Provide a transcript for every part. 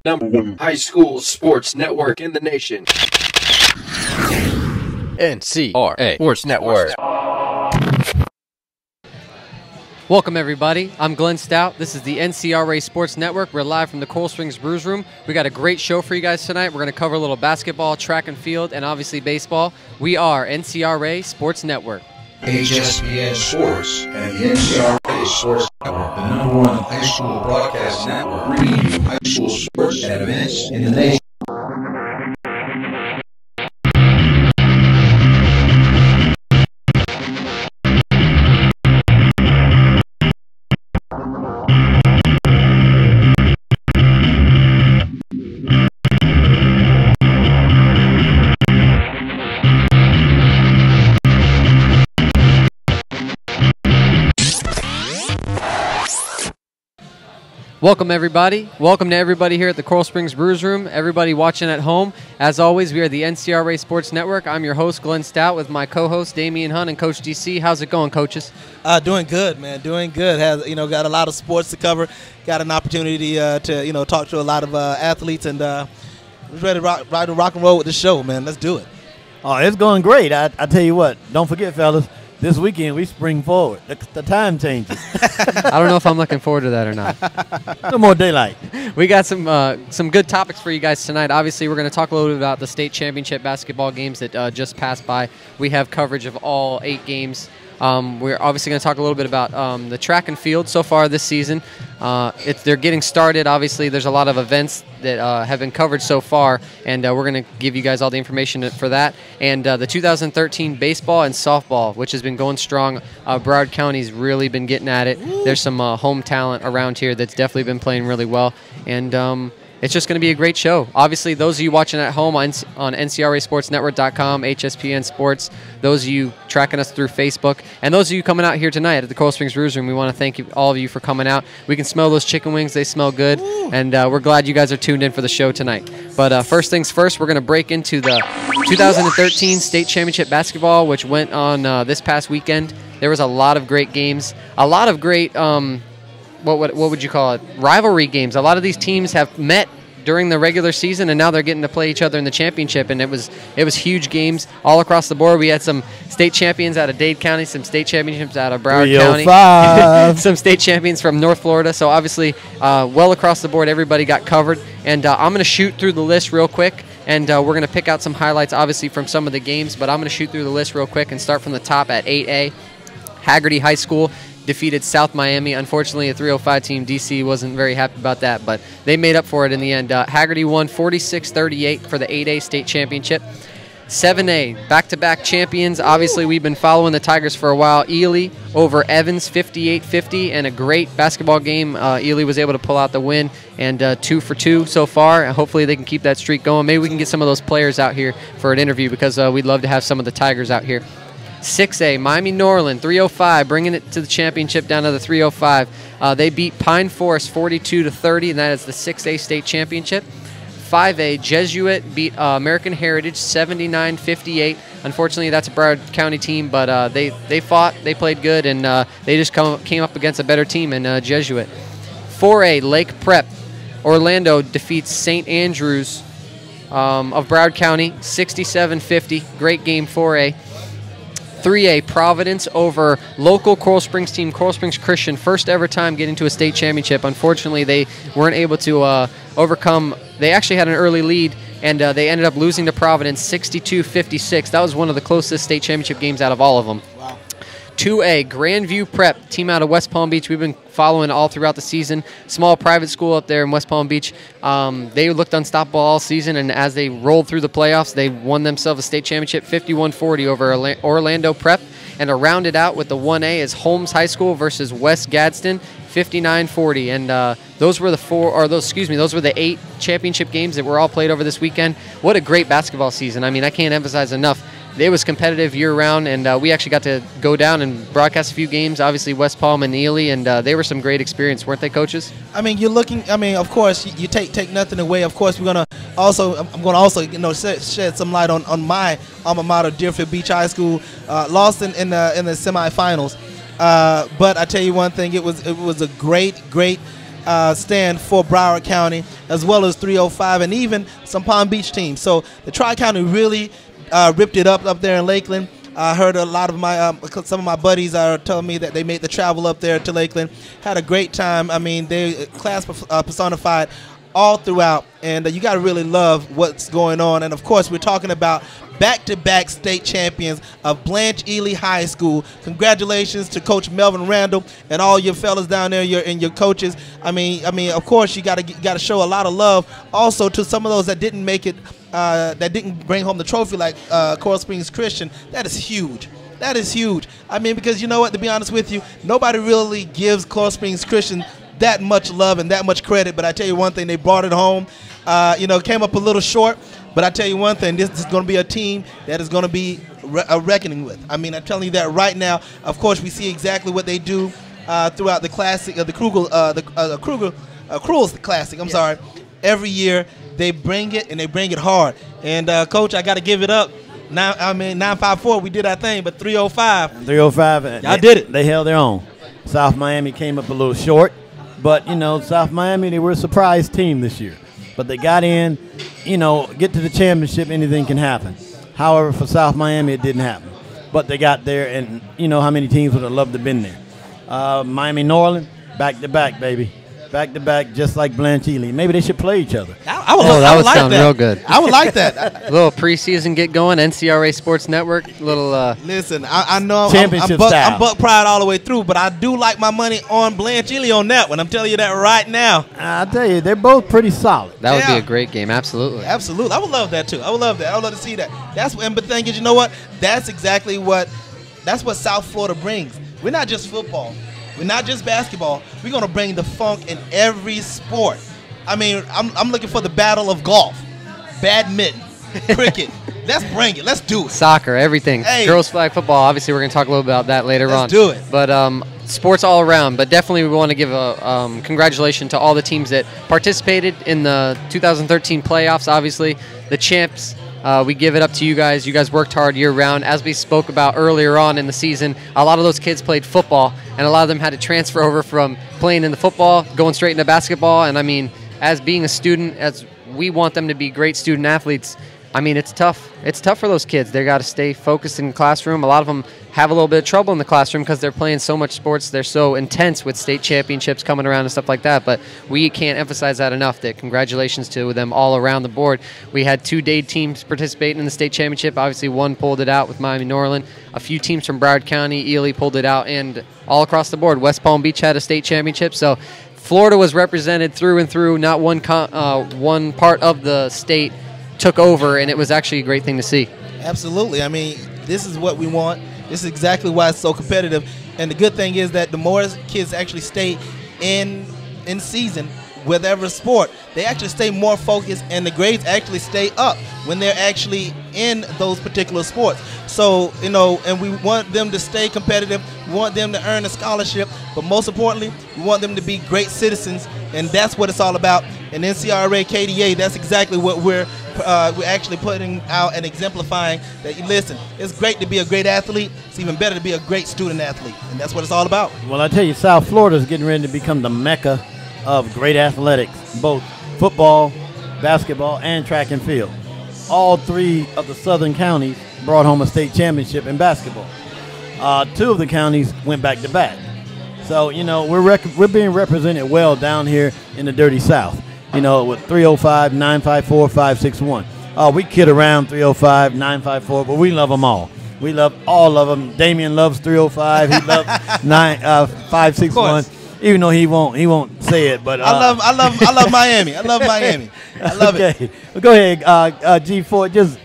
#1 high school sports network in the nation. NCRA Sports Network. Welcome, everybody. I'm Glenn Stout. This is the NCRA Sports Network. We're live from the Coral Springs Brews Room. We got a great show for you guys tonight. We're going to cover a little basketball, track and field, and obviously baseball. We are NCRA Sports Network. HSPN Sports and the NCRA Sports Network, the #1 high school broadcast network, bringing you high school sports and events in the nation. Welcome, everybody. Welcome to everybody here at the Coral Springs Brews Room, everybody watching at home. As always, we are the NCRA Sports Network. I'm your host, Glenn Stout, with my co-host, Damian Hunt, and Coach DC. How's it going, coaches? Doing good, man. Doing good. Got a lot of sports to cover. Got an opportunity to talk to a lot of athletes, and ready to rock and roll with the show, man. Let's do it. Oh, it's going great. I tell you what, don't forget, fellas, this weekend we spring forward. The time changes. I don't know if I'm looking forward to that or not. No more daylight. We got some good topics for you guys tonight. Obviously, we're going to talk a little bit about the state championship basketball games that just passed by. We have coverage of all 8 games. We're obviously going to talk a little bit about the track and field so far this season. They're getting started. Obviously, there's a lot of events that have been covered so far, and we're going to give you guys all the information for that. And the 2013 baseball and softball, which has been going strong. Broward County's really been getting at it. There's some home talent around here that's definitely been playing really well. And it's just going to be a great show. Obviously, those of you watching at home on NCRASportsNetwork.com, HSPN Sports, those of you tracking us through Facebook, and those of you coming out here tonight at the Coral Springs Brews Room, we want to thank all of you for coming out. We can smell those chicken wings. They smell good, and we're glad you guys are tuned in for the show tonight. But first things first, we're going to break into the 2013 State Championship Basketball, which went on this past weekend. There was a lot of great games, a lot of great what would you call it? Rivalry games. A lot of these teams have met during the regular season, and now they're getting to play each other in the championship. And it was huge games all across the board. We had some state champions out of Dade County, some state championships out of Broward County, some state champions from North Florida. So obviously, well across the board, everybody got covered. And I'm going to shoot through the list real quick, and we're going to pick out some highlights, obviously, from some of the games. But I'm going to shoot through the list real quick and start from the top at 8A. Haggerty High School defeated South Miami. Unfortunately, a 305 team. DC wasn't very happy about that, but they made up for it in the end. Haggerty won 46-38 for the 8A state championship. 7A, back-to-back champions. Obviously, we've been following the Tigers for a while. Ely over Evans, 58-50, and a great basketball game. Ely was able to pull out the win, and 2 for 2 so far. And hopefully, they can keep that streak going. Maybe we can get some of those players out here for an interview, because we'd love to have some of the Tigers out here. 6A, Miami-Norland, 305, bringing it to the championship down to the 305. They beat Pine Forest 42-30, and that is the 6A state championship. 5A, Jesuit beat American Heritage 79-58. Unfortunately, that's a Broward County team, but they fought, they played good, and they just came up against a better team in Jesuit. 4A, Lake Prep, Orlando defeats St. Andrews of Broward County 67-50. Great game, 4A. 3A, Providence over local Coral Springs team, Coral Springs Christian. First ever time getting to a state championship. Unfortunately, they weren't able to overcome. They actually had an early lead, and they ended up losing to Providence 62-56. That was one of the closest state championship games out of all of them. Wow. 2A, Grandview Prep, team out of West Palm Beach. We've been following all throughout the season. Small private school up there in West Palm Beach. They looked unstoppable all season, and as they rolled through the playoffs, they won themselves a state championship 51-40 over Orlando Prep. And to round it out with the 1A is Holmes High School versus West Gadsden, 59-40. And those were the 8 championship games that were all played over this weekend. What a great basketball season. I mean, I can't emphasize enough. It was competitive year-round, and we actually got to go down and broadcast a few games, obviously West Palm and Ely, and they were some great experience, weren't they, coaches? I mean, of course, you take nothing away. Of course, I'm going to also shed some light on my alma mater, Deerfield Beach High School, lost in the semifinals. But I tell you one thing, it was a great stand for Broward County, as well as 305 and even some Palm Beach teams. So the Tri-County really ripped it up there in Lakeland. I heard a lot of some of my buddies are telling me that they made the travel up there to Lakeland, had a great time. I mean, they class personified all throughout, and you got to really love what's going on. And of course, we're talking about back-to-back state champions of Blanche Ely High School. Congratulations to Coach Melvin Randall and all your fellas down there, your coaches. I mean, of course, you got to show a lot of love also to some of those that didn't make it, that didn't bring home the trophy, like Coral Springs Christian. That is huge. That is huge. I mean, because you know what? To be honest with you, nobody really gives Coral Springs Christian that much love and that much credit. But I tell you one thing, they brought it home. Came up a little short. But I tell you one thing, this is going to be a team that is going to be a reckoning with. I mean, I'm telling you that right now. Of course, we see exactly what they do throughout the classic, the Krugel's Classic. I'm sorry. Every year they bring it and they bring it hard. And Coach, I got to give it up. 954, we did our thing, but 305. 305. Y'all did it. They held their own. South Miami came up a little short, but South Miami, they were a surprise team this year. But they got in, get to the championship, anything can happen. However, for South Miami, it didn't happen. But they got there, and you know how many teams would have loved to have been there. Miami, New Orleans, back-to-back, baby. Back-to-back, just like Blanche Ely. Maybe they should play each other. That would sound real good. I would like that. A little preseason get going, NCRA Sports Network. Listen, I know championship style. I'm Buck Pride all the way through, but I do like my money on Blanche Ely on that one. I'm telling you that right now. I'll tell you, they're both pretty solid. That would be a great game, absolutely. Absolutely. I would love that, too. I would love that. I would love to see that. But the thing is, you know what? That's what South Florida brings. We're not just football. We're not just basketball. We're going to bring the funk in every sport. I mean, I'm looking for the battle of golf, badminton, cricket. Let's bring it. Let's do it. Soccer, everything. Hey. Girls flag football. Obviously, we're going to talk a little bit about that later on. Let's do it. But sports all around. But definitely we want to give a congratulations to all the teams that participated in the 2013 playoffs. Obviously, the champs. We give it up to you guys. You guys worked hard year-round. As we spoke about earlier on in the season, a lot of those kids played football, and a lot of them had to transfer over from playing in the football, going straight into basketball. And, I mean, as being a student, as we want them to be great student athletes, I mean, it's tough. It's tough for those kids. They got to stay focused in the classroom. A lot of them have a little bit of trouble in the classroom because they're playing so much sports. They're so intense with state championships coming around and stuff like that. But we can't emphasize that enough, that congratulations to them all around the board. We had 2 DADE teams participating in the state championship. Obviously, one pulled it out with Miami, New Orleans. A few teams from Broward County, Ely pulled it out. And all across the board, West Palm Beach had a state championship. So Florida was represented through and through. Not one part of the state took over, and it was actually a great thing to see. Absolutely. I mean, this is what we want. This is exactly why it's so competitive. And the good thing is that the more kids actually stay in season, whatever sport, they actually stay more focused, and the grades actually stay up when they're actually in those particular sports. So, and we want them to stay competitive. We want them to earn a scholarship. But most importantly, we want them to be great citizens, and that's what it's all about. And NCRA, KDA, that's exactly what we're actually putting out and exemplifying. That, listen, it's great to be a great athlete. It's even better to be a great student athlete, and that's what it's all about. Well, I tell you, South Florida is getting ready to become the mecca of great athletics, both football, basketball, and track and field. All 3 of the southern counties brought home a state championship in basketball. 2 of the counties went back-to-back. So, we're being represented well down here in the dirty South. With 305, 954, 561. We kid around 305, 954, but we love them all. We love all of them. Damien loves 305. He loves 561. Even though he won't say it, but I love Miami. I love Miami. I love it. Well, go ahead, G4. Just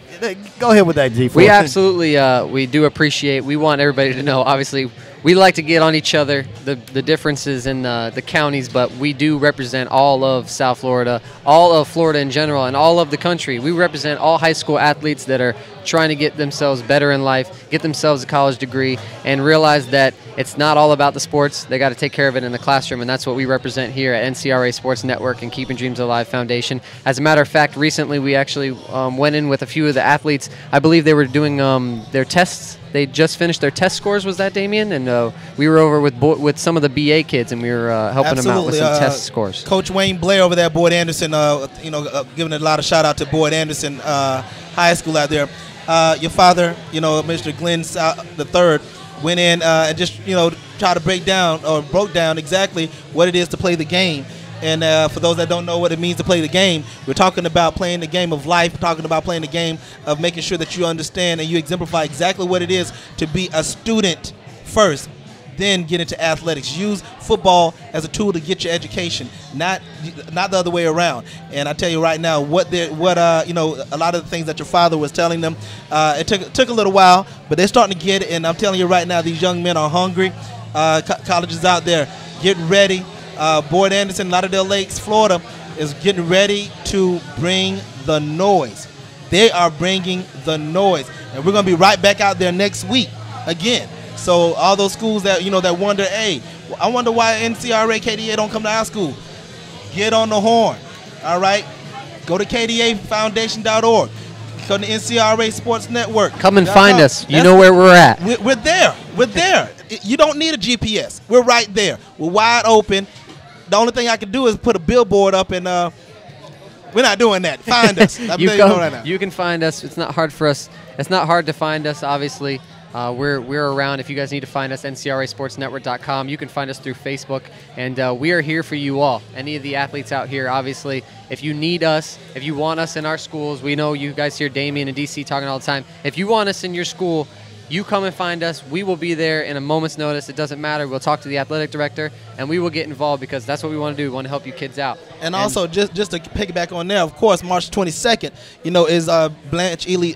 go ahead with that, G4. We absolutely we do appreciate. We want everybody to know. Obviously, we like to get on each other, the differences in the counties, but we do represent all of South Florida, all of Florida in general, and all of the country. We represent all high school athletes that are trying to get themselves better in life, get themselves a college degree, and realize that it's not all about the sports. They got to take care of it in the classroom, and that's what we represent here at NCRA Sports Network and Keeping Dreams Alive Foundation. As a matter of fact, recently we actually went in with a few of the athletes. I believe they were doing their tests. They just finished their test scores. Was that, Damien? And we were over with some of the BA kids, and we were helping them out with some test scores. Coach Wayne Blair over there at Boyd Anderson, giving a lot of shout out to Boyd Anderson High School out there. Your father, Mr. Glenn III, went in and just tried to broke down exactly what it is to play the game. And for those that don't know what it means to play the game, we're talking about playing the game of life, talking about playing the game of making sure that you understand and you exemplify exactly what it is to be a student first, then get into athletics. Use football as a tool to get your education, not the other way around. And I tell you right now, a lot of the things that your father was telling them, it took a little while, but they're starting to get it. And I'm telling you right now, these young men are hungry. Colleges out there, get ready. Boyd Anderson, Lauderdale Lakes, Florida, is getting ready to bring the noise. They are bringing the noise, and we're going to be right back out there next week again. So all those schools that that wonder, hey, I wonder why NCRA, KDA don't come to our school. Get on the horn. All right, go to kdafoundation.org. Go to NCRA Sports Network. Come and find us. You know where we're at. We're there. We're there. You don't need a GPS. We're right there. We're wide open. The only thing I can do is put a billboard up, and we're not doing that. Find us. You can find us. It's not hard for us. It's not hard to find us, obviously. We're around. If you guys need to find us, ncrasportsnetwork.com. You can find us through Facebook, and we are here for you all. Any of the athletes out here, obviously, if you need us, if you want us in our schools, we know you guys hear Damien and DC talking all the time. If you want us in your school, you come and find us. We will be there in a moment's notice. It doesn't matter. We'll talk to the athletic director, and we will get involved because that's what we want to do. We want to help you kids out. And also, just to piggyback on there, of course, March 22nd, is Blanche Ely,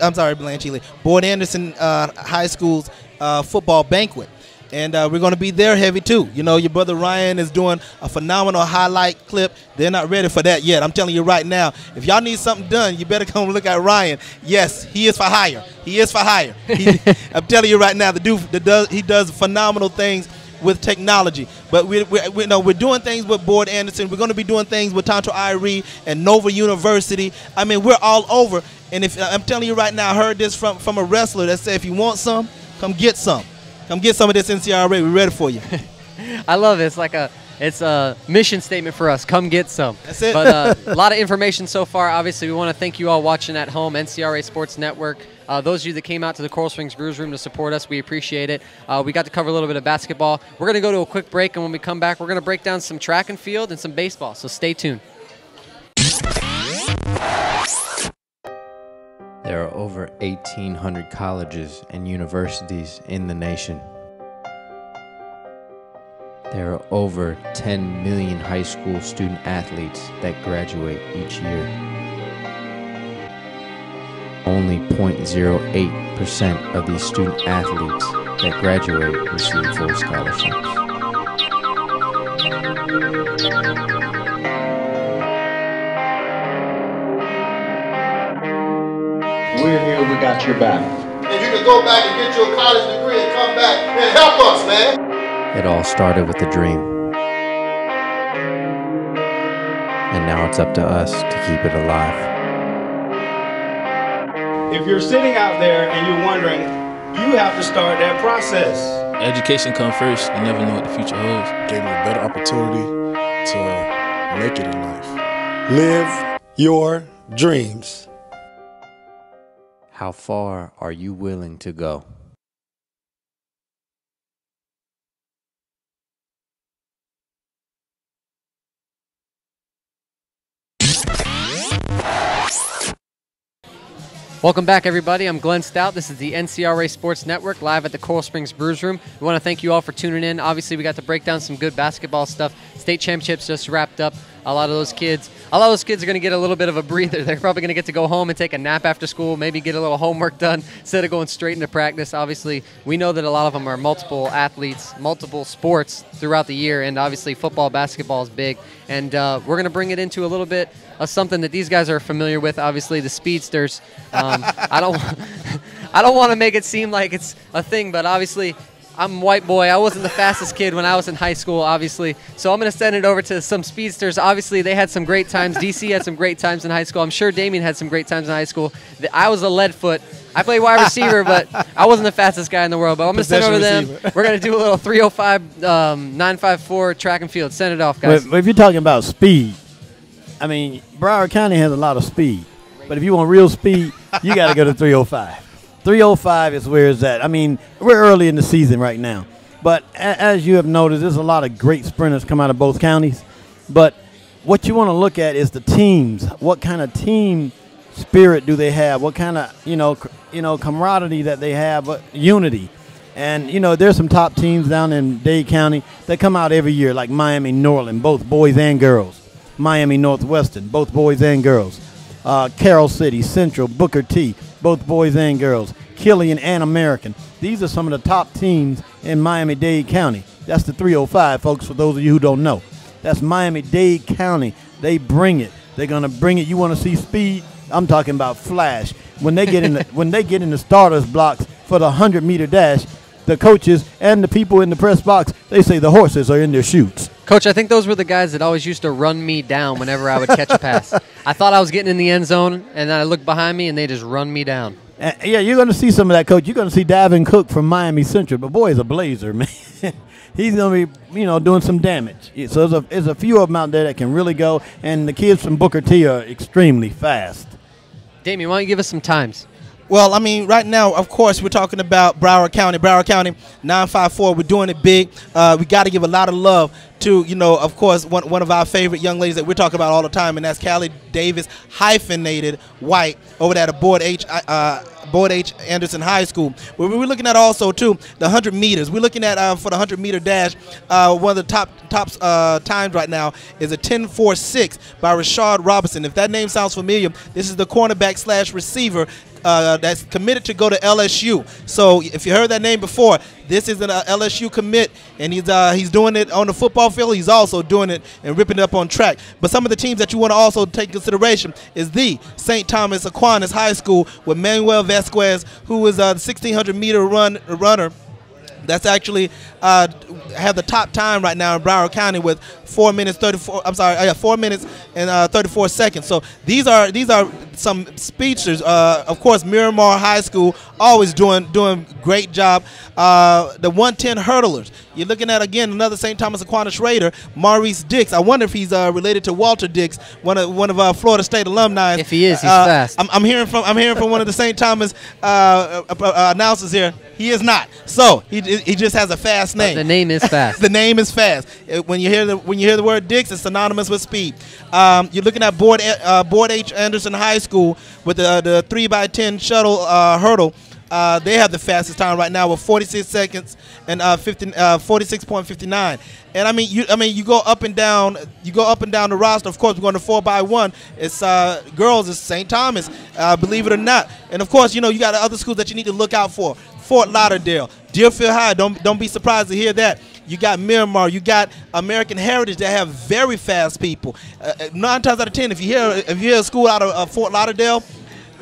Boyd Anderson High School's football banquet. And we're going to be there heavy, too. Your brother Ryan is doing a phenomenal highlight clip. They're not ready for that yet. I'm telling you right now, if y'all need something done, you better come look at Ryan. Yes, he is for hire. He is for hire. I'm telling you right now, the dude he does phenomenal things with technology. But we're doing things with Boyd Anderson. We're going to be doing things with Tonto Irie and Nova University. I mean, we're all over. And if I'm telling you right now, I heard this from a wrestler that said, if you want some, come get some. Come get some of this NCRA. We're ready for you. I love it. It's a mission statement for us. Come get some. That's it. But a lot of information so far. Obviously, we want to thank you all watching at home, NCRA Sports Network. Those of you that came out to the Coral Springs Brews Room to support us, we appreciate it. We got to cover a little bit of basketball. We're going to go to a quick break, and when we come back, we're going to break down some track and field and some baseball. So stay tuned. There are over 1,800 colleges and universities in the nation. There are over 10 million high school student athletes that graduate each year. Only 0.08% of these student athletes that graduate receive full scholarships. We're here, we got your back. And you can go back and get your college degree and come back and help us, man. It all started with a dream. And now it's up to us to keep it alive. If you're sitting out there and you're wondering, you have to start that process. Education comes first. You never know what the future holds. Gave me a better opportunity to make it in life. Live your dreams. How far are you willing to go? Welcome back, everybody. I'm Glenn Stout. This is the NCRA Sports Network, live at the Coral Springs Brews Room. We want to thank you all for tuning in. Obviously, we got to break down some good basketball stuff. State championships just wrapped up. A lot of those kids are going to get a little bit of a breather. They're probably going to get to go home and take a nap after school, maybe get a little homework done instead of going straight into practice. Obviously, we know that a lot of them are multiple athletes, multiple sports throughout the year, and obviously football, basketball is big. And we're going to bring it into a little bit of something that these guys are familiar with, obviously, the speedsters. I don't want to make it seem like it's a thing, but obviously I'm a white boy. I wasn't the fastest kid when I was in high school, obviously. So I'm going to send it over to some speedsters. Obviously, they had some great times. DC had some great times in high school. I'm sure Damien had some great times in high school. I was a lead foot. I played wide receiver, but I wasn't the fastest guy in the world. But I'm going to send it over to them. We're going to do a little 305, 954 track and field. Send it off, guys. But if you're talking about speed, I mean, Broward County has a lot of speed. But if you want real speed, you got to go to 305. 305 is where it's at. I mean, we're early in the season right now. But as you have noticed, there's a lot of great sprinters come out of both counties. But what you want to look at is the teams. What kind of team spirit do they have? What kind of camaraderie that they have, unity. And, there's some top teams down in Dade County that come out every year, like Miami Norland, both boys and girls. Miami Northwestern, both boys and girls. Carroll City, Central, Booker T, both boys and girls. Killian and American. These are some of the top teams in Miami-Dade County. That's the 305, folks, for those of you who don't know. That's Miami-Dade County. They bring it. They're going to bring it. You want to see speed? I'm talking about flash. When they get in the starters blocks for the 100-meter dash, the coaches and the people in the press box, they say the horses are in their chutes. Coach, I think those were the guys that always used to run me down whenever I would catch a pass. I thought I was getting in the end zone, and then I looked behind me, and they just run me down. Yeah, you're going to see some of that, Coach. You're going to see Davin Cook from Miami Central, but boy, he's a blazer, man. He's going to be, doing some damage. So there's a few of them out there that can really go, and the kids from Booker T are extremely fast. Damien, why don't you give us some times? Well, I mean, right now, of course, we're talking about Broward County. Broward County, 954. We're doing it big. We got to give a lot of love to, of course, one of our favorite young ladies that we're talking about all the time, and that's Callie Davis, hyphenated white, over there at Boyd H. Anderson High School. We're looking at also, too, the 100 meters. We're looking at, for the 100-meter dash, one of the top times right now is a 10.46 by Rashard Robinson. If that name sounds familiar, this is the cornerback / receiver that's committed to go to LSU. So if you heard that name before, this is an LSU commit, and he's doing it on the football field. He's also doing it and ripping it up on track. But some of the teams that you want to also take into consideration is the St. Thomas Aquinas High School with Manuel Vasquez, who is a 1,600-meter runner. That's actually have the top time right now in Broward County with 4 minutes 34. I'm sorry, 4 minutes and 34 seconds. So these are some speedsters. Of course, Miramar High School always doing great job. The 110 hurdlers. You're looking at again another St. Thomas Aquinas Raider, Maurice Dix. I wonder if he's related to Walter Dix, one of Florida State alumni. If he is, he's fast. I'm hearing from one of the St. Thomas announcers here. He is not. So he just has a fast name. But the name is fast. The name is fast. When you hear the word Dix, it's synonymous with speed. You're looking at Boyd H. Anderson High School with the 3x10 shuttle hurdle. They have the fastest time right now with 46 seconds and 46.59. And I mean you go up and down the roster. Of course, we're going to 4x1. It's girls. It's St. Thomas, believe it or not. And of course, you got other schools that you need to look out for. Fort Lauderdale, Deerfield High. Don't be surprised to hear that. You got Miramar. You got American Heritage that have very fast people. 9 times out of 10, if you hear a school out of Fort Lauderdale,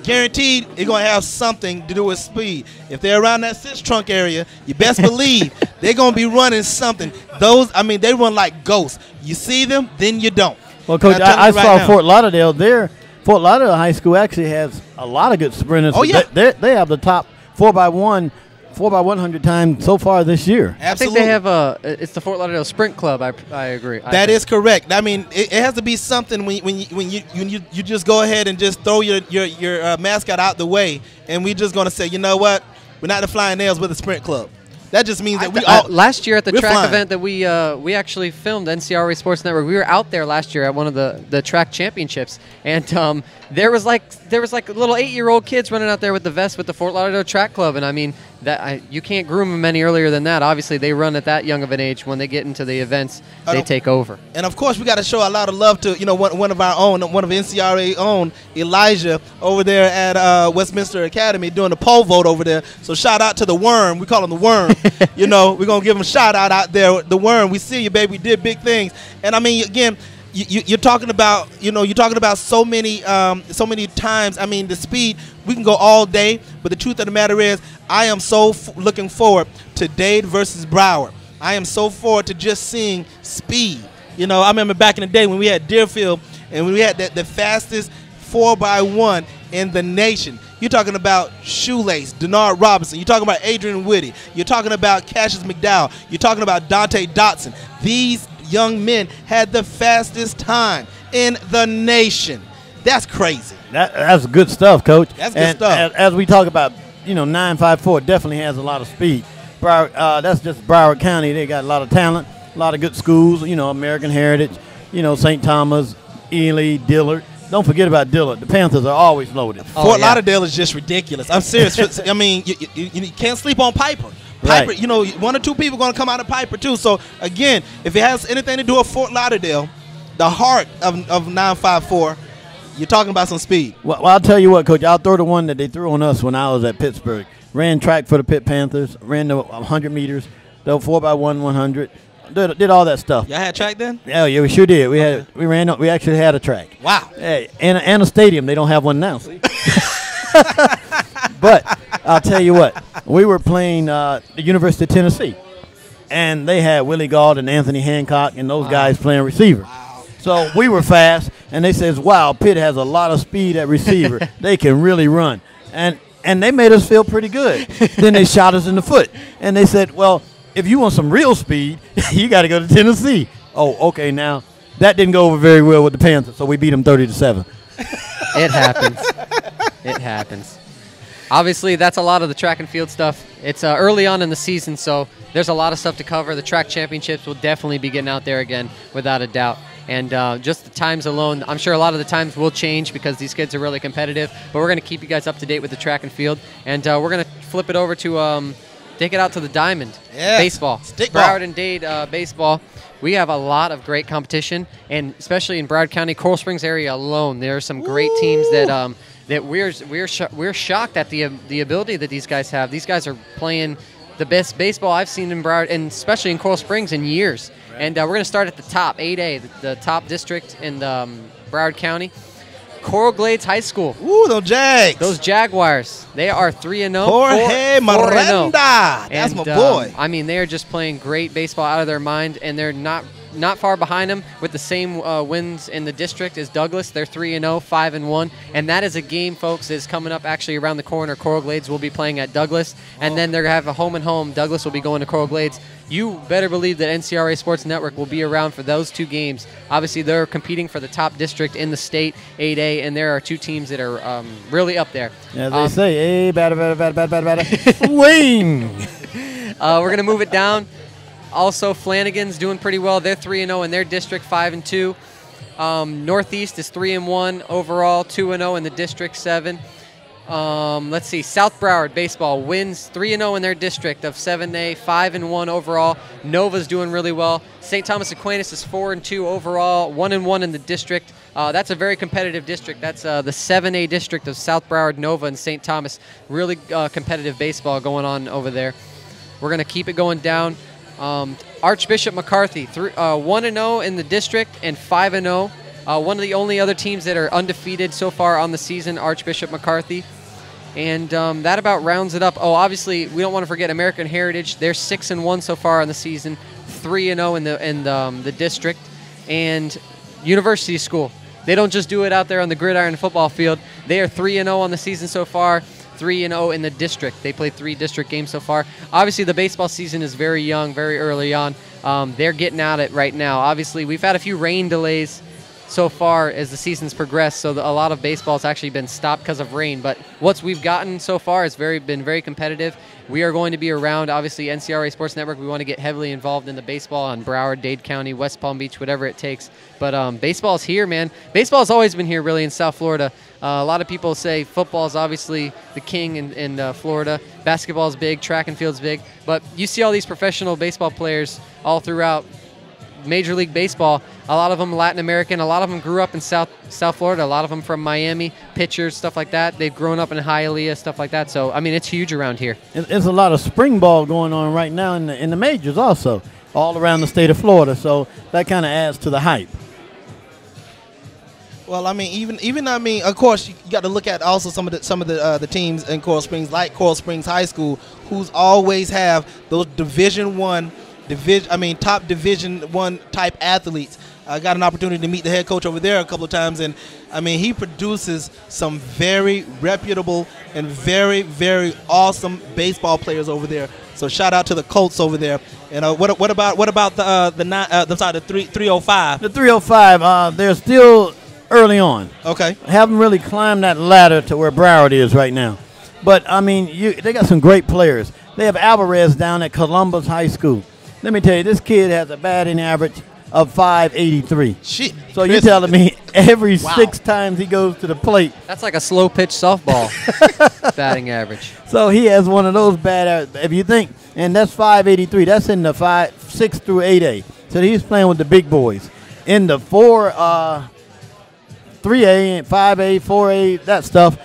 guaranteed it's going to have something to do with speed. If they're around that Sistrunk area, you best believe they're going to be running something. They run like ghosts. You see them, then you don't. Well, Coach, I saw Fort Lauderdale there. Fort Lauderdale High School actually has a lot of good sprinters. Oh, yeah. They have the top 4x100 time so far this year. Absolutely. I think they have it's the Fort Lauderdale Sprint Club. I agree. That is correct. I mean, it has to be something when you just go ahead and just throw your mascot out the way, and we're just going to say, you know what, we're not the Flying Nails, we're the Sprint Club. That just means that last year at the track event that we actually filmed, NCRA Sports Network. We were out there last year at one of the track championships, and there was like little 8-year-old kids running out there with the vest with the Fort Lauderdale Track Club, and I mean you can't groom them any earlier than that. Obviously, they run at that young of an age. When they get into the events, they take over. And of course, we got to show a lot of love to one of our own, one of NCRA own, Elijah over there at Westminster Academy doing the pole vote over there. So shout out to the Worm. We call him the Worm. We're gonna give him a shout out there. The Worm. We see you, baby. We did big things. And I mean, again, you're talking about, you're talking about so many times. I mean, the speed, we can go all day, but the truth of the matter is, I am so looking forward to Dade versus Broward. I am so forward to just seeing speed. I remember back in the day when we had Deerfield and when we had the fastest 4x1 in the nation. You're talking about Shoelace, Denard Robinson. You're talking about Adrian Whitty. You're talking about Cassius McDowell. You're talking about Dante Dotson. These young men had the fastest time in the nation. That's crazy. That's good stuff, Coach. That's good stuff. As we talk about, 954 definitely has a lot of speed. That's just Broward County. They got a lot of talent, a lot of good schools, American Heritage, St. Thomas, Ely, Dillard. Don't forget about Dillard. The Panthers are always loaded. Fort Lauderdale is just ridiculous. I'm serious. I mean, you can't sleep on Piper. Piper, Right. One or two people are going to come out of Piper, too. So, again, if it has anything to do with Fort Lauderdale, the heart of 954, you're talking about some speed. Well, I'll tell you what, Coach. I'll throw the one that they threw on us when I was at Pittsburgh. Ran track for the Pitt Panthers. Ran the 100 meters. The 4x1 100. Did all that stuff. Y'all had track then? Yeah, we sure did. We actually had a track. Wow. Hey, and a stadium. They don't have one now. See? But I'll tell you what. We were playing the University of Tennessee, and they had Willie Gauld and Anthony Hancock and those guys playing receiver. Wow. So we were fast, and they says, "Wow, Pitt has a lot of speed at receiver. They can really run." And they made us feel pretty good. Then they shot us in the foot, and they said, "Well, if you want some real speed, you got to go to Tennessee." Oh, okay. Now that didn't go over very well with the Panthers, so we beat them 30-7. It happens. It happens. Obviously, that's a lot of the track and field stuff. It's early on in the season, so there's a lot of stuff to cover. The track championships will definitely be getting out there again, without a doubt. And just the times alone, I'm sure a lot of the times will change because these kids are really competitive. But we're going to keep you guys up to date with the track and field. And we're going to flip it over to take it out to the Diamond. Yeah. Baseball. Stickball. Broward and Dade baseball. We have a lot of great competition, and especially in Broward County, Coral Springs area alone, there are some great teams that that we're shocked at the ability that these guys have. These guys are playing the best baseball I've seen in Broward, and especially in Coral Springs, in years. Right. And we're going to start at the top, 8A, the top district in Broward County. Coral Glades High School. Ooh, those Jags. Those Jaguars. They are 3-0. Jorge Miranda. That's my boy. I mean, they are just playing great baseball out of their mind, and they're not far behind them with the same wins in the district as Douglas. They're 3-0, 5-1, and that is a game, folks, that is coming up actually around the corner. Coral Glades will be playing at Douglas, and then they're going to have a home and home. Douglas will be going to Coral Glades. You better believe that NCRA Sports Network will be around for those two games. Obviously, they're competing for the top district in the state, 8A, and there are two teams that are really up there. As they say, hey, batter, swing. We're going to move it down. Also, Flanagan's doing pretty well. They're 3-0 in their district, 5-2. Northeast is 3-1 overall, 2-0 in the district, 7. Let's see. South Broward baseball wins 3-0 in their district of 7A, 5-1 overall. Nova's doing really well. St. Thomas Aquinas is 4-2 overall, 1-1 in the district. That's a very competitive district. That's the 7A district of South Broward, Nova, and St. Thomas. Really competitive baseball going on over there. We're going to keep it going down. Archbishop McCarthy, 1-0 in the district and 5-0. One of the only other teams that are undefeated so far on the season, Archbishop McCarthy. And that about rounds it up. Oh, obviously, we don't want to forget American Heritage. They're 6-1 so far on the season, 3-0 in the district. And University School, they don't just do it out there on the gridiron football field. They are 3-0 on the season so far. 3-0 in the district. They played 3 district games so far. Obviously, the baseball season is very young, very early on. They're getting at it right now. Obviously, we've had a few rain delays so far as the season's progressed, so a lot of baseball's actually been stopped because of rain. But what we've gotten so far has been very competitive. We are going to be around, obviously, NCRA Sports Network. We want to get heavily involved in the baseball on Broward, Dade County, West Palm Beach, whatever it takes. But baseball's here, man. Baseball's always been here, really, in South Florida. A lot of people say football is obviously the king in Florida. Basketball is big, track and field's big. But you see all these professional baseball players all throughout Major League Baseball. A lot of them Latin American. A lot of them grew up in South Florida. A lot of them from Miami, pitchers, stuff like that. They've grown up in Hialeah, stuff like that. So, I mean, it's huge around here. There's a lot of spring ball going on right now in the majors also, all around the state of Florida. So that kind of adds to the hype. Well, I mean, of course, you got to look at also some of the teams in Coral Springs, like Coral Springs High School, who's always have those top Division I type athletes. I got an opportunity to meet the head coach over there a couple of times, and I mean, he produces some very reputable and very, very awesome baseball players over there. So shout out to the Colts over there. And what about the 305? The 305, they're still early on. Okay. Haven't really climbed that ladder to where Broward is right now. But, I mean, they got some great players. They have Alvarez down at Columbus High School. Let me tell you, this kid has a batting average of .583. Shit. So you're telling me every 6 times he goes to the plate. That's like a slow pitch softball batting average. So he has one of those bad, if you think, and that's .583. That's in the 6 through 8A. So he's playing with the big boys. In the 3A, 5A, 4A, that stuff,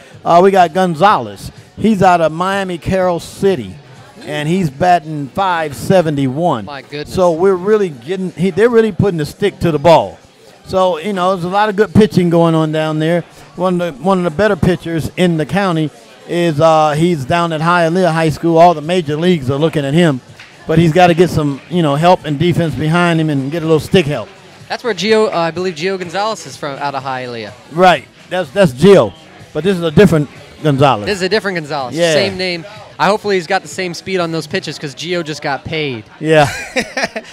we got Gonzalez. He's out of Miami Carroll City, and he's batting .571. My goodness. So we're really they're really putting the stick to the ball. So, you know, there's a lot of good pitching going on down there. One of the better pitchers in the county is he's down at Hialeah High School. All the major leagues are looking at him, but he's got to get some, help and defense behind him and get a little stick help. That's where I believe Gio Gonzalez is from, out of Hialeah. Right. That's Gio, but this is a different Gonzalez. This is a different Gonzalez. Yeah. Same name. Hopefully he's got the same speed on those pitches because Gio just got paid. Yeah.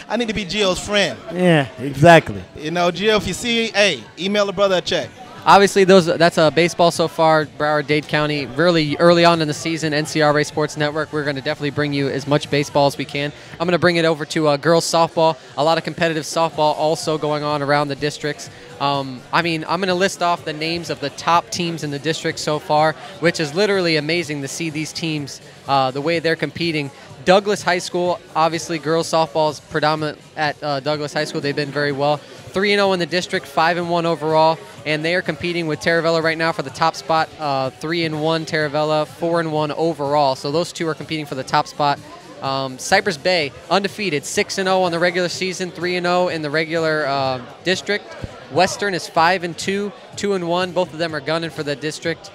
I need to be Gio's friend. Yeah, exactly. Gio, if you see, hey, email the brother a check. Obviously, that's baseball so far. Broward, Dade County, really early on in the season. NCRA Sports Network, we're going to definitely bring you as much baseball as we can. I'm going to bring it over to girls softball. A lot of competitive softball also going on around the districts. I'm going to list off the names of the top teams in the district so far, which is literally amazing to see these teams, the way they're competing. Douglas High School, obviously girls softball is predominant at Douglas High School. They've been very well. 3-0 in the district, 5-1 overall, and they are competing with Taravella right now for the top spot. 3-1 Taravella, 4-1 overall. So those two are competing for the top spot. Cypress Bay, undefeated, 6-0 on the regular season, 3-0 in the regular district. Western is 5-2, 2-1. Both of them are gunning for the district.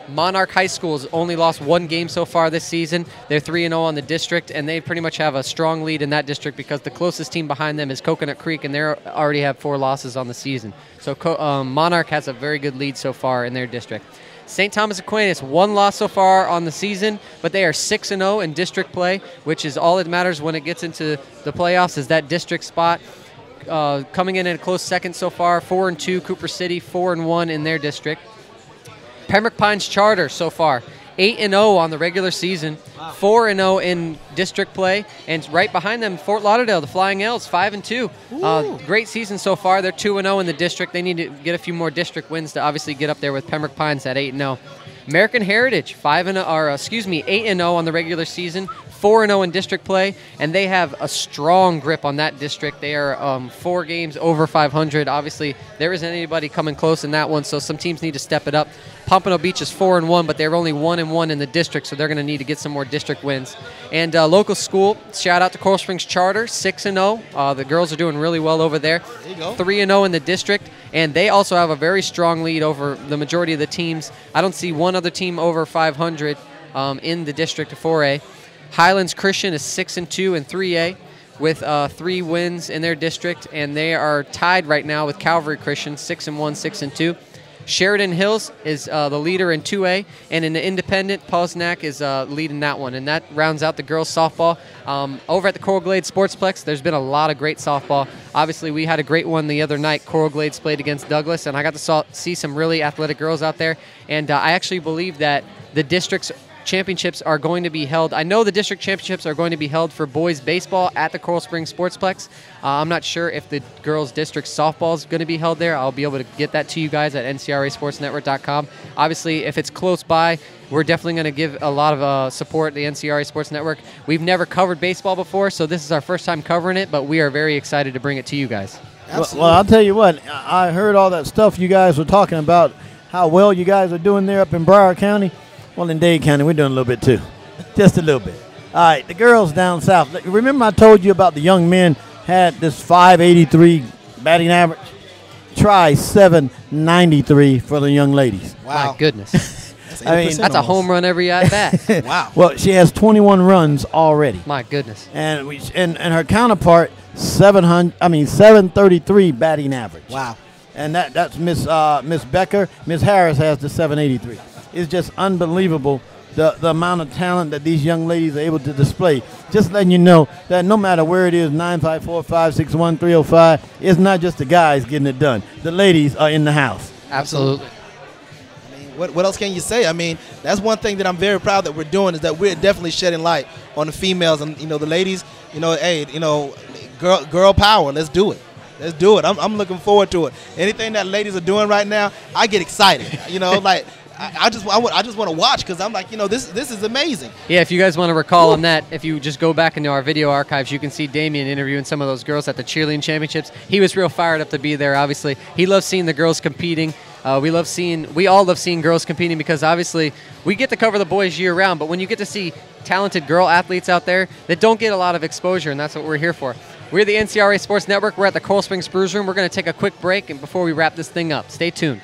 Monarch High School has only lost 1 game so far this season. They're 3-0 on the district, and they pretty much have a strong lead in that district because the closest team behind them is Coconut Creek, and they already have 4 losses on the season. So Monarch has a very good lead so far in their district. St. Thomas Aquinas, 1 loss so far on the season, but they are 6-0 in district play, which is all that matters when it gets into the playoffs is that district spot. Coming in at a close second so far, 4-2. Cooper City, 4-1 in their district. Pembroke Pines Charter so far, 8-0 on the regular season, 4-0 in district play, and right behind them, Fort Lauderdale, the Flying L's, 5-2. Great season so far. They're 2-0 in the district. They need to get a few more district wins to obviously get up there with Pembroke Pines at 8-0. American Heritage, 8-0 on the regular season, 4-0 in district play, and they have a strong grip on that district. They are 4 games over 500. Obviously, there isn't anybody coming close in that one, so some teams need to step it up. Pompano Beach is 4-1, but they're only 1-1 in the district, so they're going to need to get some more district wins. And local school, shout out to Coral Springs Charter, 6-0. The girls are doing really well over there. There you go. 3-0 in the district, and they also have a very strong lead over the majority of the teams. I don't see one other team over 500 in the district of 4A. Highlands Christian is 6-2 in 3A with 3 wins in their district, and they are tied right now with Calvary Christian, 6-1, 6-2. Sheridan Hills is the leader in 2A, and in the independent, Posnack is leading that one, and that rounds out the girls' softball. Over at the Coral Glades Sportsplex, there's been a lot of great softball. Obviously, we had a great one the other night. Coral Glades played against Douglas, and I got to see some really athletic girls out there, and I actually believe that the district's championships are going to be held. I know the district championships are going to be held for boys baseball at the Coral Springs Sportsplex. I'm not sure if the girls district softball is going to be held there. I'll be able to get that to you guys at ncrasportsnetwork.com. Obviously, if it's close by, we're definitely going to give a lot of support to the NCRA Sports Network. We've never covered baseball before, so this is our first time covering it, but we are very excited to bring it to you guys. Well, I'll tell you what, I heard all that stuff you guys were talking about, how well you guys are doing there up in Broward County. Well, in Dade County, we're doing a little bit too. Just a little bit. All right, the girls down south. Remember I told you about the young men had this .583 batting average? try 793 for the young ladies. Wow. My goodness. I mean, that's a home run every at bat. Wow. Well, she has 21 runs already. My goodness. And her counterpart 733 batting average. Wow. And that's Miss Becker. Miss Harris has the 783. It's just unbelievable the amount of talent that these young ladies are able to display. Just letting you know that no matter where it is, 954-561-305, it's not just the guys getting it done. The ladies are in the house. Absolutely. I mean, what else can you say? I mean, that's one thing that I'm very proud that we're doing is that we're definitely shedding light on the females and, the ladies, hey, girl power. Let's do it. Let's do it. I'm looking forward to it. Anything that ladies are doing right now, I get excited. Like I just want to watch because I'm like, this is amazing. Yeah, if you guys want to recall on that, if you just go back into our video archives, you can see Damien interviewing some of those girls at the cheerleading championships. He was real fired up to be there. Obviously, he loves seeing the girls competing. We all love seeing girls competing because obviously we get to cover the boys year round, but when you get to see talented girl athletes out there that don't get a lot of exposure, and that's what we're here for. We're the NCRA Sports Network. We're at the Coral Springs Brews Room. We're going to take a quick break and before we wrap this thing up. Stay tuned.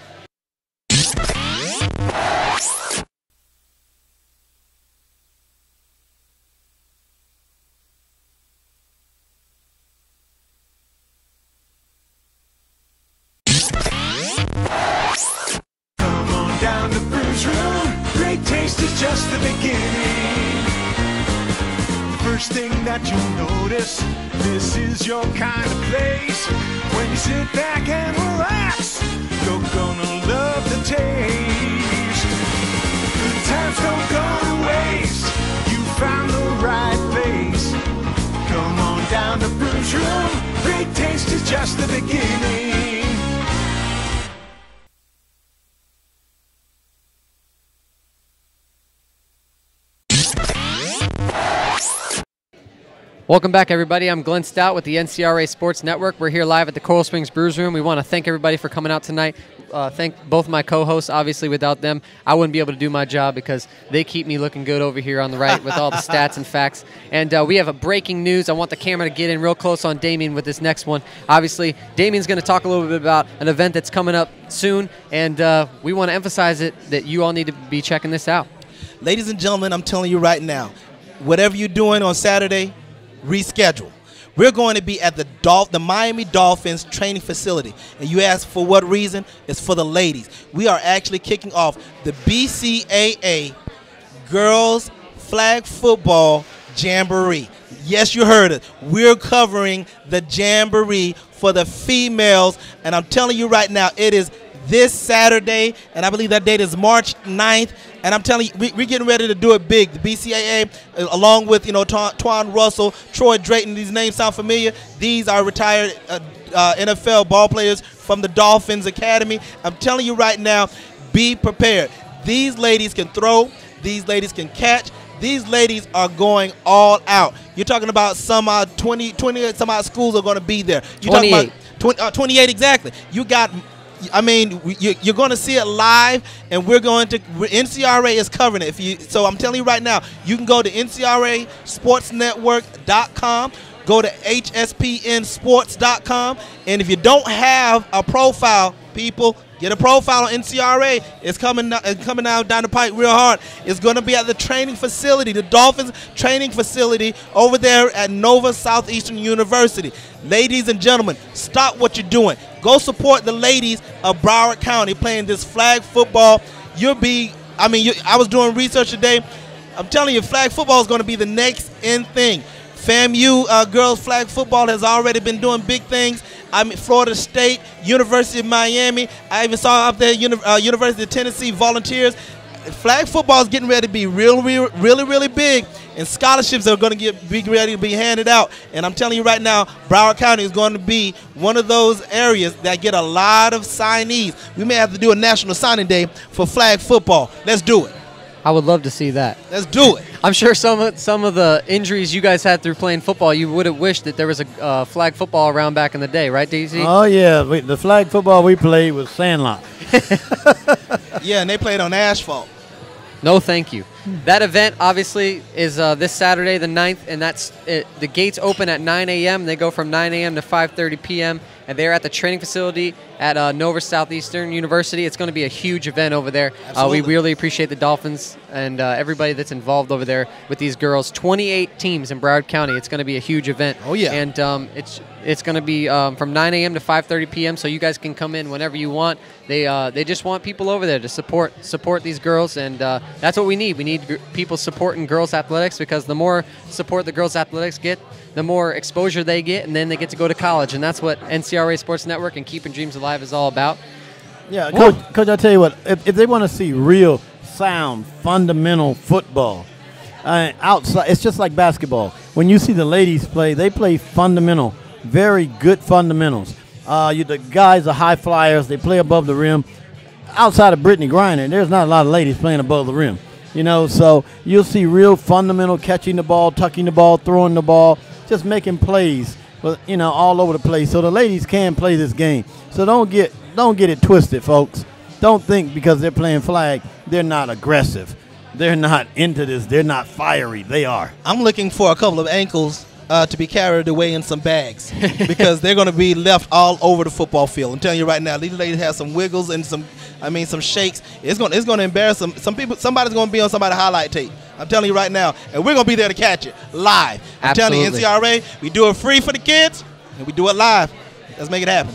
Down the Brews Room, great taste is just the beginning. First thing that you'll notice, this is your kind of place. When you sit back and relax, you're gonna love the taste. Good times don't go to waste, you found the right place. Come on down the Brews Room, great taste is just the beginning. Welcome back, everybody. I'm Glenn Stout with the NCRA Sports Network. We're here live at the Coral Springs Brews Room. We want to thank everybody for coming out tonight. Thank both my co-hosts. Obviously, without them, I wouldn't be able to do my job because they keep me looking good over here on the right with all the stats and facts. And we have a breaking news. I want the camera to get in real close on Damien with this next one. Obviously, Damien's going to talk a little bit about an event that's coming up soon, and we want to emphasize it that you all need to be checking this out. Ladies and gentlemen, I'm telling you right now, whatever you're doing on Saturday, reschedule. We're going to be at the Miami Dolphins training facility. And you ask for what reason? It's for the ladies. We are actually kicking off the BCAA Girls Flag Football Jamboree. Yes, you heard it. We're covering the Jamboree for the females. And I'm telling you right now, it is this Saturday, and I believe that date is March 9th. And I'm telling you, we're getting ready to do it big. The BCAA, along with, Twan Russell, Troy Drayton, these names sound familiar. These are retired NFL ball players from the Dolphins Academy. I'm telling you right now, be prepared. These ladies can throw. These ladies can catch. These ladies are going all out. You're talking about some 20 some odd schools are going to be there. You're 28. Talking about 28 exactly. You got. I mean, you're going to see it live, and NCRA is covering it. So I'm telling you right now, you can go to NCRASportsNetwork.com, go to HSPNSports.com, and if you don't have a profile, people, get a profile on NCRA. It's coming out down the pike real hard. It's going to be at the training facility, the Dolphins training facility over there at Nova Southeastern University. Ladies and gentlemen, stop what you're doing. Go support the ladies of Broward County playing this flag football. I was doing research today. I'm telling you, flag football is going to be the next in thing. FAMU girls flag football has already been doing big things. Florida State, University of Miami. I even saw up there University of Tennessee Volunteers. Flag football is getting ready to be really big, and scholarships are going to be ready to be handed out. And I'm telling you right now, Broward County is going to be one of those areas that get a lot of signees. We may have to do a national signing day for flag football. Let's do it. I would love to see that. Let's do it. I'm sure some of the injuries you guys had through playing football, you would have wished that there was a flag football around back in the day, right, DC? Oh, yeah. The flag football we played was sandlot. Yeah, and they played on asphalt. No, thank you. That event obviously is this Saturday, the 9th, and the gates open at 9 a.m. They go from 9 a.m. to 5:30 p.m. and they're at the training facility at Nova Southeastern University. It's going to be a huge event over there. We really appreciate the Dolphins and everybody that's involved over there with these girls. 28 teams in Broward County. It's going to be a huge event. Oh yeah, and it's going to be from 9 a.m. to 5:30 p.m. So you guys can come in whenever you want. They just want people over there to support these girls, and that's what we need. We need people supporting girls athletics, because the more support the girls athletics get, the more exposure they get, and then they get to go to college, and that's what NCRA Sports Network and Keeping Dreams Alive is all about. Yeah, Coach, I'll tell you what, if they want to see real, sound, fundamental football, outside, it's just like basketball. When you see the ladies play, they play fundamental, very good fundamentals. The guys are high flyers. They play above the rim. Outside of Brittany Griner, there's not a lot of ladies playing above the rim. So you'll see real fundamental catching the ball, tucking the ball, throwing the ball, just making plays, all over the place. So the ladies can play this game. So don't get it twisted, folks. Don't think because they're playing flag, they're not aggressive. They're not into this. They're not fiery. They are. I'm looking for a couple of ankles to be carried away in some bags, because they're going to be left all over the football field. I'm telling you right now, these ladies have some wiggles and some shakes. It's going to embarrass them. Some people, somebody's going to be on somebody's highlight tape. I'm telling you right now, and we're going to be there to catch it live. I'm telling you, NCRA, we do it free for the kids, and we do it live. Let's make it happen.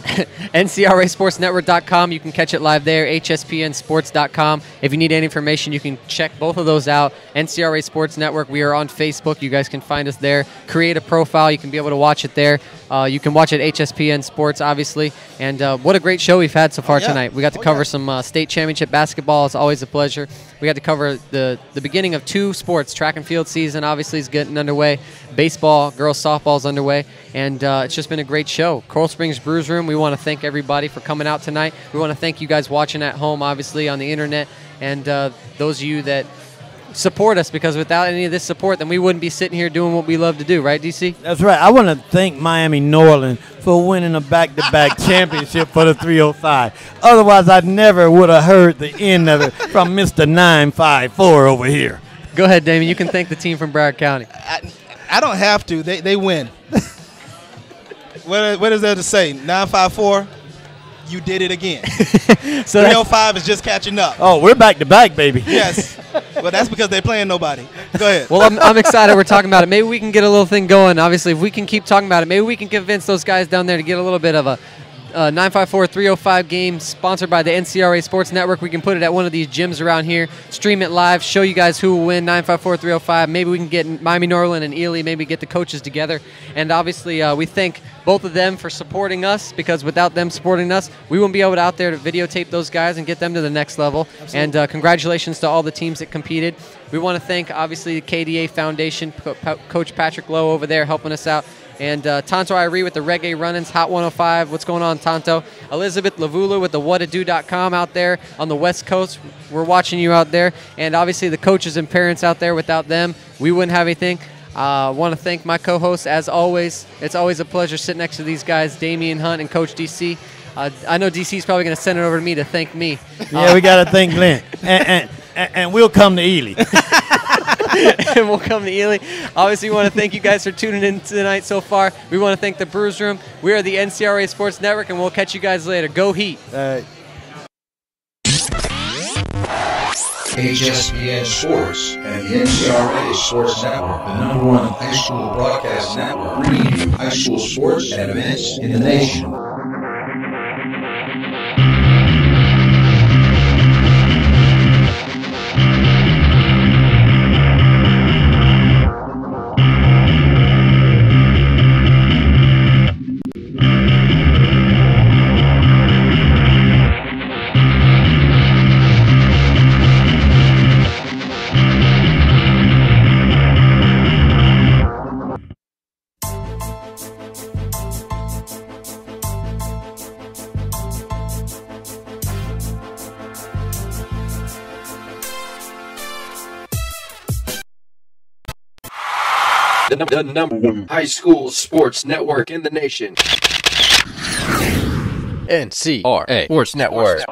NCRASportsNetwork.com. You can catch it live there. HSPNSports.com. If you need any information, you can check both of those out. NCRA Sports Network. We are on Facebook. You guys can find us there. Create a profile. You can be able to watch it there. You can watch it at HSPN Sports, obviously. And what a great show we've had so far tonight. We got to cover some state championship basketball. It's always a pleasure. We got to cover the beginning of 2 sports. Track and field season obviously is getting underway. Baseball, girls softball is underway. And it's just been a great show. Coral Springs Brews Room, we want to thank everybody for coming out tonight. We want to thank you guys watching at home, obviously, on the internet. And those of you that support us, because without any of this support, then we wouldn't be sitting here doing what we love to do, right, DC? That's right. I want to thank Miami Norland for winning a back-to-back championship for the 305. Otherwise, I never would have heard the end of it from Mr. 954 over here. Go ahead, Damon. You can thank the team from Broward County. I don't have to. They win. What is there to say? 954, you did it again. So 305 is just catching up. Oh, we're back-to-back, baby. Yes. Well, that's because they're playing nobody. Go ahead. Well, I'm excited we're talking about it. Maybe we can get a little thing going. Obviously, if we can keep talking about it, maybe we can convince those guys down there to get a little bit of a 954-305 game sponsored by the NCRA Sports Network. We can put it at one of these gyms around here, stream it live, show you guys who will win 954-305. Maybe we can get Miami Norland and Ely, maybe get the coaches together. And obviously, we thank both of them for supporting us, because without them supporting us, we wouldn't be able to out there to videotape those guys and get them to the next level. Absolutely. And congratulations to all the teams that competed. We want to thank, obviously, the KDA Foundation, Coach Patrick Lowe over there helping us out. And Tonto Irie with the Reggae Run-Ins, Hot 105. What's going on, Tonto? Elizabeth Lavula with the whatado.com out there on the West Coast. We're watching you out there. And obviously the coaches and parents out there. Without them, we wouldn't have anything. I want to thank my co-hosts, as always. It's always a pleasure sitting next to these guys, Damian Hunt and Coach DC. I know DC's probably going to send it over to me to thank me. Yeah, we got to thank Glenn. And we'll come to Ely. And we'll come to Ely. Obviously, we want to thank you guys for tuning in tonight so far. We want to thank the Brews Room. We are the NCRA Sports Network, and we'll catch you guys later. Go Heat. HSPN Sports and the NCRA Sports Network, the #1 high school broadcast network, bringing you high school sports and events in the nation. The #1 high school sports network in the nation. NCRA Sports Network.